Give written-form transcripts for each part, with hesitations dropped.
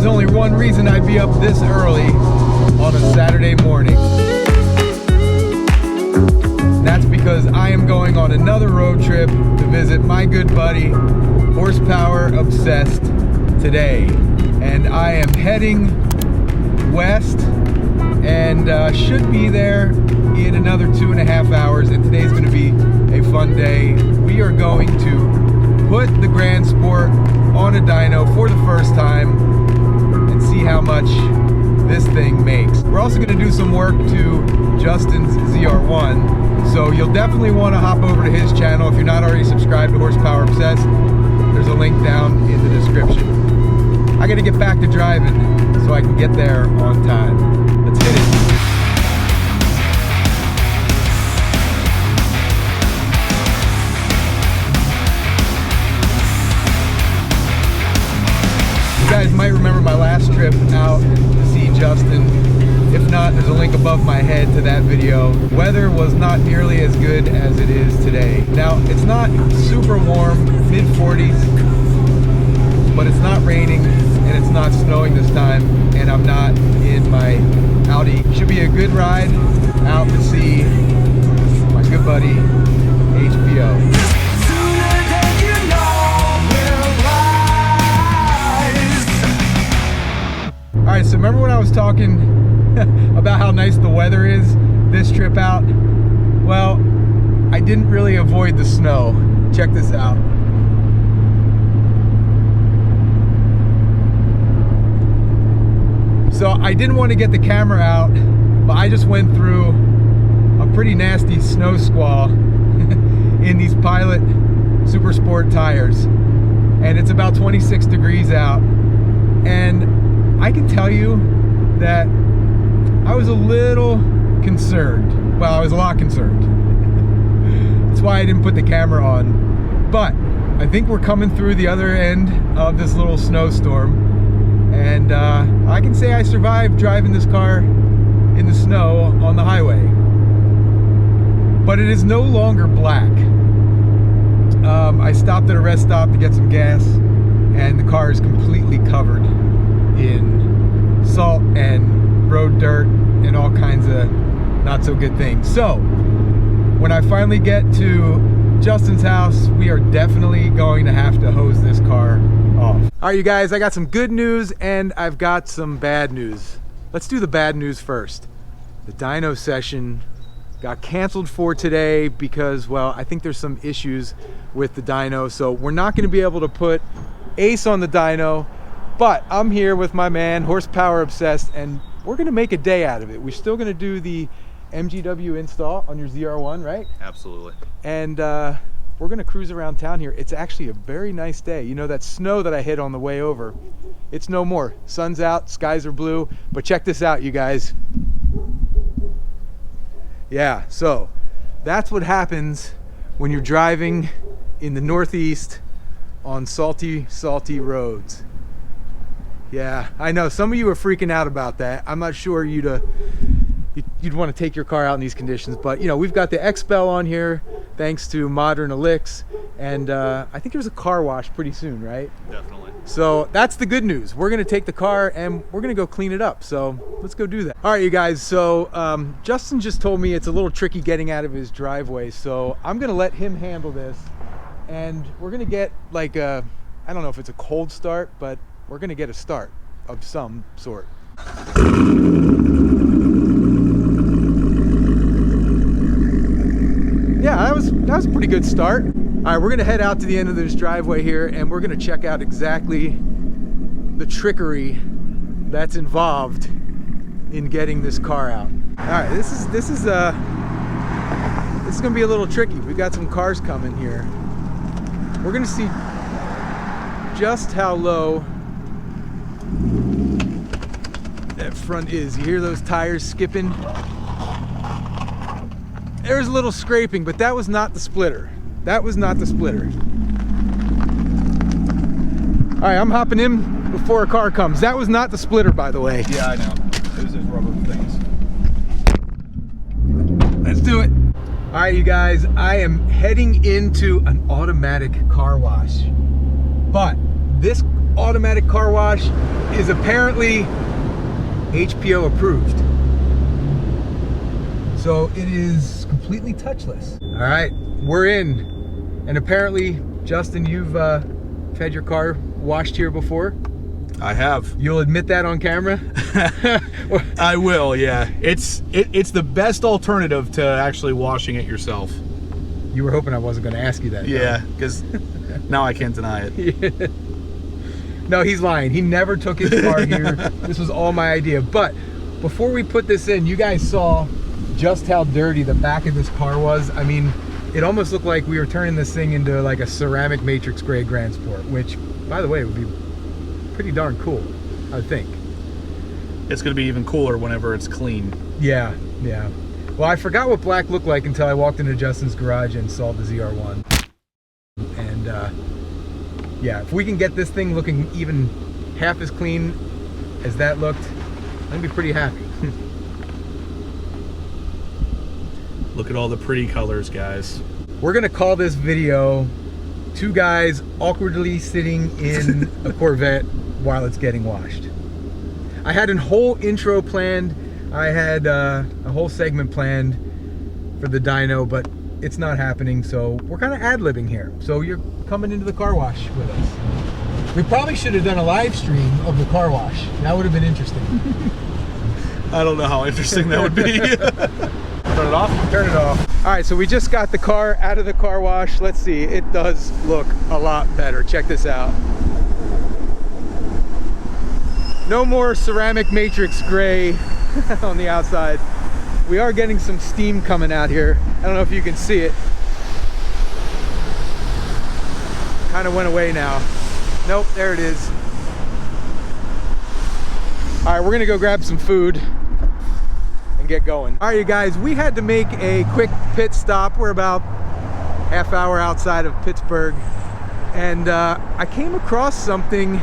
There's only one reason I'd be up this early on a Saturday morning. That's because I am going on another road trip to visit my good buddy, HorsePower Obsessed, today. And I am heading west and should be there in another 2.5 hours. And today's going to be a fun day. We are going to put the Grand Sport on a dyno for the first time and see how much this thing makes. We're also going to do some work to Justin's ZR1, so you'll definitely want to hop over to his channel if you're not already subscribed to HorsePower Obsessed. There's a link down in the description. I got to get back to driving so I can get there on time. Let's hit it. You guys might remember my last trip out to see Justin. If not, there's a link above my head to that video. Weather was not nearly as good as it is today. Now, it's not super warm, mid-40s, but it's not raining and it's not snowing this time, and I'm not in my Audi. Should be a good ride out to see my good buddy, HBO. Alright, so remember when I was talking about how nice the weather is this trip out? Well, I didn't really avoid the snow. Check this out. So I didn't want to get the camera out, but I just went through a pretty nasty snow squall in these Pilot Super Sport tires. And it's about 26 degrees out. And I can tell you that I was a little concerned. Well, I was a lot concerned. That's why I didn't put the camera on. But I think we're coming through the other end of this little snowstorm. And I can say I survived driving this car in the snow on the highway. But it is no longer black. I stopped at a rest stop to get some gas, and the car is completely covered in salt and road dirt and all kinds of not so good things. So when I finally get to Justin's house, we are definitely going to have to hose this car off. All right, you guys, I got some good news and I've got some bad news. Let's do the bad news first. The dyno session got canceled for today because, well, I think there's some issues with the dyno, so we're not going to be able to put Ace on the dyno. But I'm here with my man, HorsePower Obsessed, and we're gonna make a day out of it. We're still gonna do the MGW install on your ZR1, right? Absolutely. And we're gonna cruise around town here. It's actually a very nice day. You know, that snow that I hit on the way over, it's no more. Sun's out, skies are blue, but check this out, you guys. Yeah, so that's what happens when you're driving in the Northeast on salty, salty roads. Yeah, I know some of you are freaking out about that. I'm not sure you'd want to take your car out in these conditions, but you know, we've got the X-Bell on here thanks to Modern Elix, and I think there's a car wash pretty soon, right? Definitely. So that's the good news. We're gonna take the car and we're gonna go clean it up. So let's go do that. All right, you guys, so Justin just told me it's a little tricky getting out of his driveway, so I'm gonna let him handle this, and we're gonna get like a, I don't know if it's a cold start, but we're gonna get a start of some sort. Yeah, that was a pretty good start. All right, we're gonna head out to the end of this driveway here, and we're gonna check out exactly the trickery that's involved in getting this car out. All right, this is gonna be a little tricky. We got some cars coming here. We're gonna see just how low that front is. You hear those tires skipping? There's a little scraping, but that was not the splitter. That was not the splitter. All right, I'm hopping in before a car comes. That was not the splitter, by the way. Yeah, I know. It was those rubber things. Let's do it. All right, you guys, I am heading into an automatic car wash. But this automatic car wash is apparently HPO approved. So it is completely touchless. All right, we're in. And apparently, Justin, you've had your car washed here before. I have. You'll admit that on camera? I will, yeah. It's the best alternative to actually washing it yourself. You were hoping I wasn't going to ask you that. Yeah, because now I can't deny it. Yeah. No, he's lying. He never took his car here. This was all my idea. But before we put this in, you guys saw just how dirty the back of this car was. I mean, it almost looked like we were turning this thing into like a ceramic matrix gray Grand Sport, which, by the way, would be pretty darn cool, I think. It's going to be even cooler whenever it's clean. Yeah, yeah. Well, I forgot what black looked like until I walked into Justin's garage and saw the ZR1. And yeah, if we can get this thing looking even half as clean as that looked, I'd be pretty happy. Look at all the pretty colors, guys. We're gonna call this video two guys awkwardly sitting in a Corvette while it's getting washed. I had a whole intro planned. I had a whole segment planned for the dyno, but it's not happening, so we're kind of ad-libbing here. So you're coming into the car wash with us. We probably should have done a live stream of the car wash. That would have been interesting. I don't know how interesting that would be. Turn it off? Turn it off. All right, so we just got the car out of the car wash. Let's see, it does look a lot better. Check this out. No more ceramic matrix gray on the outside. We are getting some steam coming out here. I don't know if you can see it. Kind of went away now. Nope, there it is. All right, we're gonna go grab some food and get going. All right, you guys, we had to make a quick pit stop. We're about half hour outside of Pittsburgh, and I came across something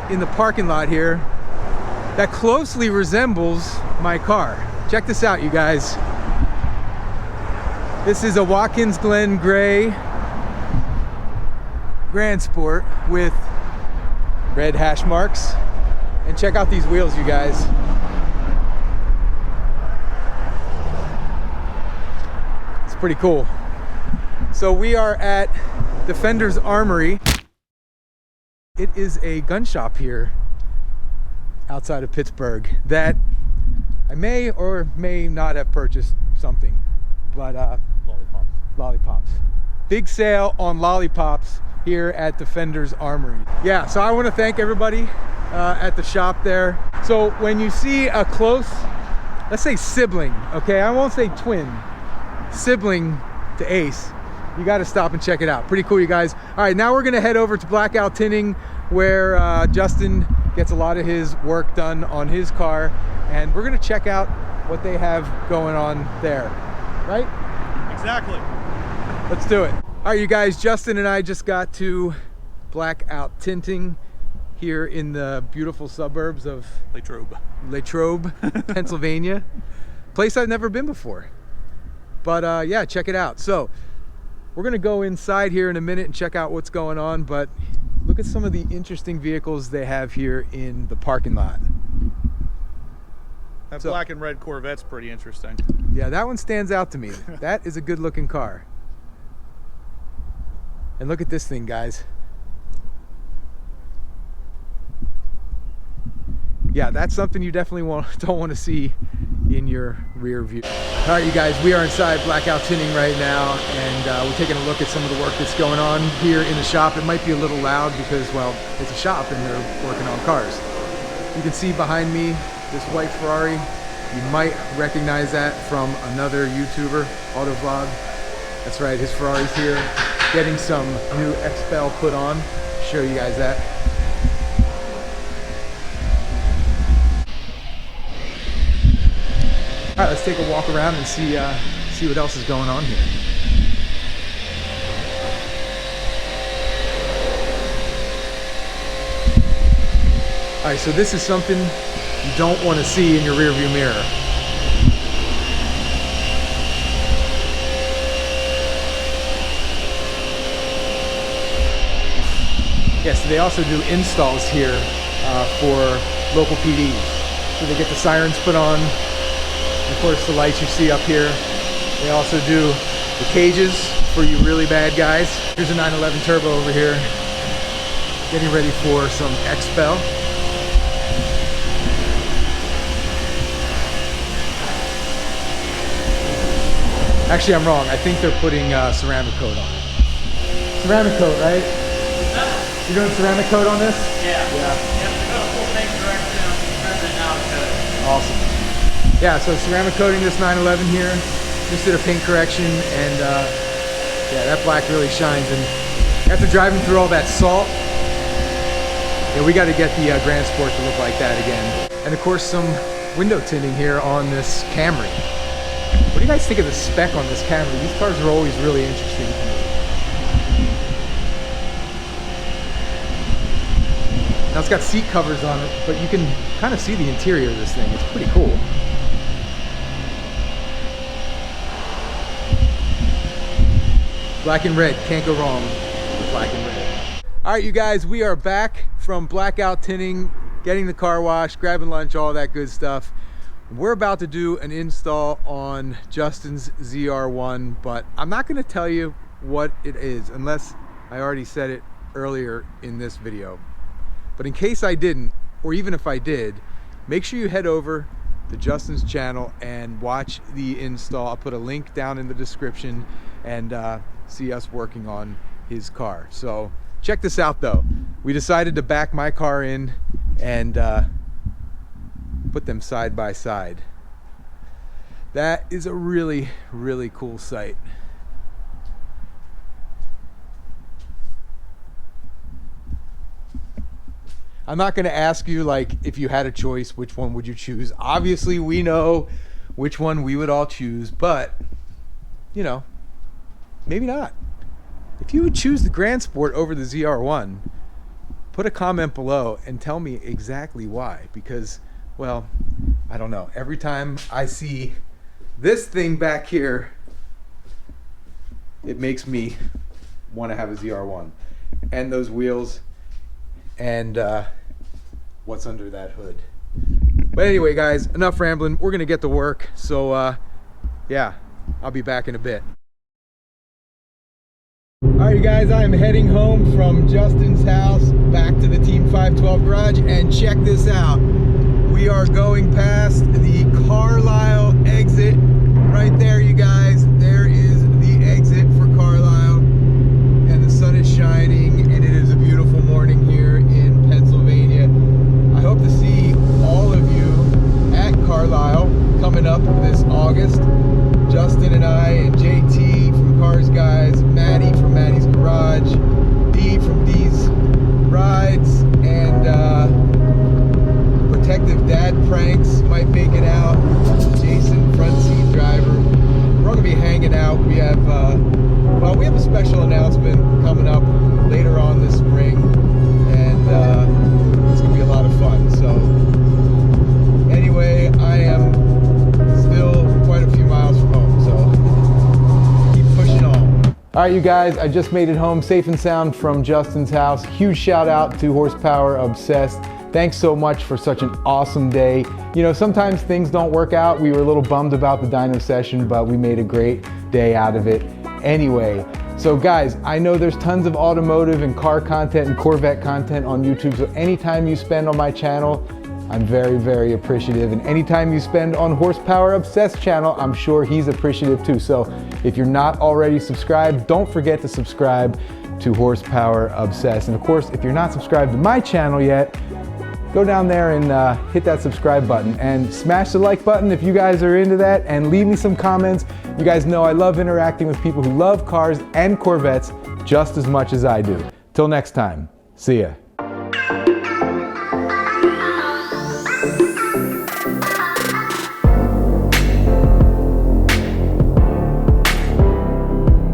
in the parking lot here that closely resembles my car. Check this out, you guys. This is a Watkins Glen Gray Grand Sport with red hash marks. And check out these wheels, you guys. It's pretty cool. So we are at Defenders Armory. It is a gun shop here outside of Pittsburgh that I may or may not have purchased something, but lollipops. Big sale on lollipops here at Defenders Armory. Yeah, so I want to thank everybody at the shop there. So when you see a close, let's say sibling, okay, I won't say twin, sibling to Ace, you got to stop and check it out. Pretty cool, you guys. All right, now we're gonna head over to Blackout Tinting, where Justin gets a lot of his work done on his car, and we're gonna check out what they have going on there, right? Exactly. Let's do it. All right, you guys, Justin and I just got to Blackout Tinting here in the beautiful suburbs of Latrobe, Pennsylvania. Place I've never been before. But yeah, check it out. So we're gonna go inside here in a minute and check out what's going on, but look at some of the interesting vehicles they have here in the parking lot. That black and red Corvette's pretty interesting. Yeah, that one stands out to me. That is a good looking car. And look at this thing, guys. Yeah, that's something you definitely don't want to see in your rear view. All right, you guys, we are inside Blackout Tinting right now, and we're taking a look at some of the work that's going on here in the shop. It might be a little loud because, well, it's a shop and they're working on cars. You can see behind me this white Ferrari. You might recognize that from another YouTuber, Autovlog. That's right, his Ferrari's here, getting some new X-Bell put on. Show you guys that. All right, let's take a walk around and see what else is going on here. All right, so this is something you don't want to see in your rearview mirror. Yes, they also do installs here for local PDs. So they get the sirens put on, and of course the lights you see up here. They also do the cages for you really bad guys. Here's a 911 turbo over here, getting ready for some expel. Actually, I'm wrong. I think they're putting ceramic coat on it. Ceramic coat, right? You're doing ceramic coat on this? Yeah. Full paint correction. Awesome. Yeah, so ceramic coating this 911 here. Just did a paint correction, and yeah, that black really shines. And after driving through all that salt, yeah, we got to get the Grand Sport to look like that again. And of course, some window tinting here on this Camry. What do you guys think of the spec on this Camry? These cars are always really interesting to me. Now it's got seat covers on it, but you can kind of see the interior of this thing. It's pretty cool. Black and red, can't go wrong with black and red. All right, you guys, we are back from Blackout Tinting, getting the car washed, grabbing lunch, all that good stuff. We're about to do an install on Justin's ZR1, but I'm not going to tell you what it is unless I already said it earlier in this video. But in case I didn't, or even if I did, make sure you head over to Justin's channel and watch the install. I'll put a link down in the description and see us working on his car. So check this out though. We decided to back my car in and put them side by side. That is a really, really cool sight. I'm not going to ask you, like, if you had a choice, which one would you choose? Obviously, we know which one we would all choose, but, you know, maybe not. If you would choose the Grand Sport over the ZR1, put a comment below and tell me exactly why. Because, well, I don't know. Every time I see this thing back here, it makes me want to have a ZR1. And those wheels. And what's under that hood. But anyway, guys, enough rambling. We're gonna get to work. So yeah, I'll be back in a bit. All right, you guys, I am heading home from Justin's house back to the Team 512 garage, and check this out. We are going past the Carlisle exit right there, you guys. There is the exit for Carlisle, and the sun is shining, and it is a beautiful morning here in Pennsylvania. I hope to see all of you at Carlisle coming up this August. Justin and I, and JT from Cars Guys, Maddie from Maddie's Garage, Dee from Dee's Rides, and Protective Dad Pranks might make it out. Jason, front seat driver. We're all gonna be hanging out. We have well, we have a special announcement coming up later on this spring, and it's gonna be a lot of fun. So anyway, I am still quite a few miles from home, so keep pushing on. All right, you guys, I just made it home safe and sound from Justin's house. Huge shout out to HorsePower Obsessed. Thanks so much for such an awesome day. You know, sometimes things don't work out. We were a little bummed about the dyno session, but we made a great day out of it anyway. So guys, I know there's tons of automotive and car content and Corvette content on YouTube, so anytime you spend on my channel, I'm very, very appreciative. And anytime you spend on HorsePower Obsessed channel, I'm sure he's appreciative too. So if you're not already subscribed, don't forget to subscribe to HorsePower Obsessed. And of course, if you're not subscribed to my channel yet, go down there and hit that subscribe button and smash the like button if you guys are into that, and leave me some comments. You guys know I love interacting with people who love cars and Corvettes just as much as I do. Till next time, see ya.